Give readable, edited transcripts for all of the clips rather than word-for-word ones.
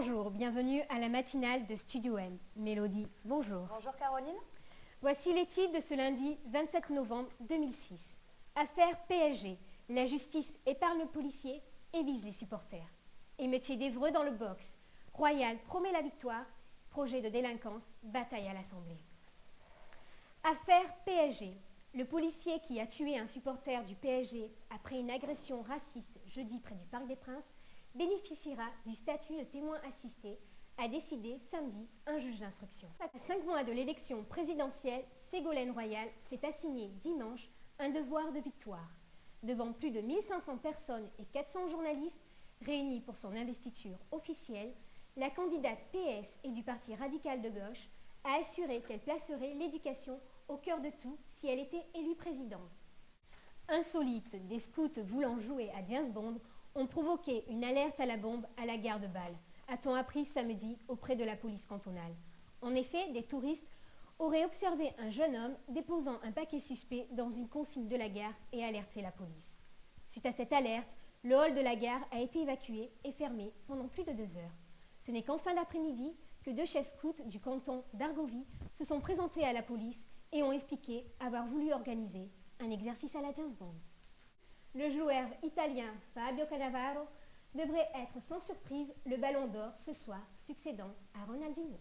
Bonjour, bienvenue à la matinale de Studio M. Mélodie, bonjour. Bonjour Caroline. Voici les titres de ce lundi 27 novembre 2006. Affaire PSG. La justice épargne le policier et vise les supporters. Émeutier d'Évreux dans le box. Royal promet la victoire. Projet de délinquance. Bataille à l'Assemblée. Affaire PSG. Le policier qui a tué un supporter du PSG après une agression raciste jeudi près du Parc des Princes bénéficiera du statut de témoin assisté, a décidé samedi un juge d'instruction. À 5 mois de l'élection présidentielle, Ségolène Royal s'est assigné dimanche un devoir de victoire. Devant plus de 1500 personnes et 400 journalistes réunis pour son investiture officielle, la candidate PS et du Parti radical de gauche a assuré qu'elle placerait l'éducation au cœur de tout si elle était élue présidente. Insolite, des scouts voulant jouer à James Bond ont provoqué une alerte à la bombe à la gare de Bâle, a-t-on appris samedi auprès de la police cantonale. En effet, des touristes auraient observé un jeune homme déposant un paquet suspect dans une consigne de la gare et alerté la police. Suite à cette alerte, le hall de la gare a été évacué et fermé pendant plus de 2 heures. Ce n'est qu'en fin d'après-midi que 2 chefs scouts du canton d'Argovie se sont présentés à la police et ont expliqué avoir voulu organiser un exercice à la James Bond. Le joueur italien Fabio Cannavaro devrait être sans surprise le Ballon d'Or ce soir, succédant à Ronaldinho.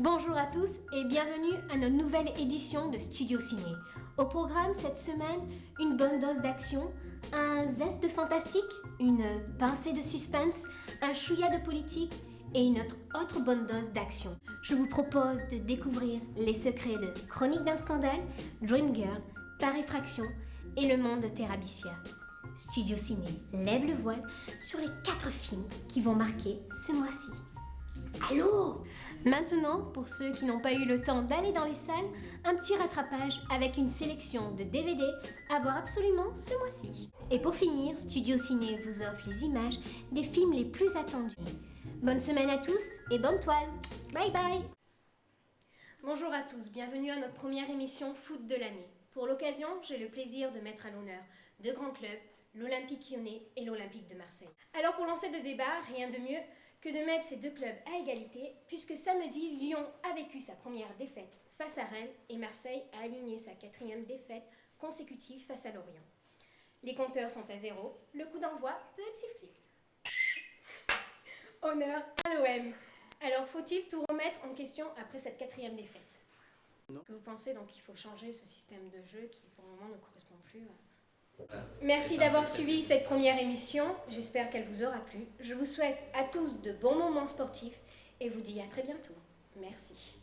Bonjour à tous et bienvenue à notre nouvelle édition de Studio Ciné. Au programme cette semaine, une bonne dose d'action, un zeste de fantastique, une pincée de suspense, un chouïa de politique et une autre bonne dose d'action. Je vous propose de découvrir les secrets de Chronique d'un scandale, Dream Girl, Par effraction et Le monde de Terabithia. Studio Ciné lève le voile sur les 4 films qui vont marquer ce mois-ci. Allô! Maintenant, pour ceux qui n'ont pas eu le temps d'aller dans les salles, un petit rattrapage avec une sélection de DVD à voir absolument ce mois-ci. Et pour finir, Studio Ciné vous offre les images des films les plus attendus. Bonne semaine à tous et bonne toile! Bye bye! Bonjour à tous, bienvenue à notre première émission foot de l'année. Pour l'occasion, j'ai le plaisir de mettre à l'honneur 2 grands clubs, l'Olympique Lyonnais et l'Olympique de Marseille. Alors pour lancer le débat, rien de mieux que de mettre ces 2 clubs à égalité, puisque samedi, Lyon a vécu sa première défaite face à Rennes et Marseille a aligné sa 4e défaite consécutive face à Lorient. Les compteurs sont à 0, le coup d'envoi peut être sifflé. Honneur à l'OM. Alors faut-il tout remettre en question après cette 4e défaite? Non. Vous pensez donc qu'il faut changer ce système de jeu qui pour le moment ne correspond plus Merci d'avoir suivi cette première émission, j'espère qu'elle vous aura plu. Je vous souhaite à tous de bons moments sportifs et vous dis à très bientôt. Merci.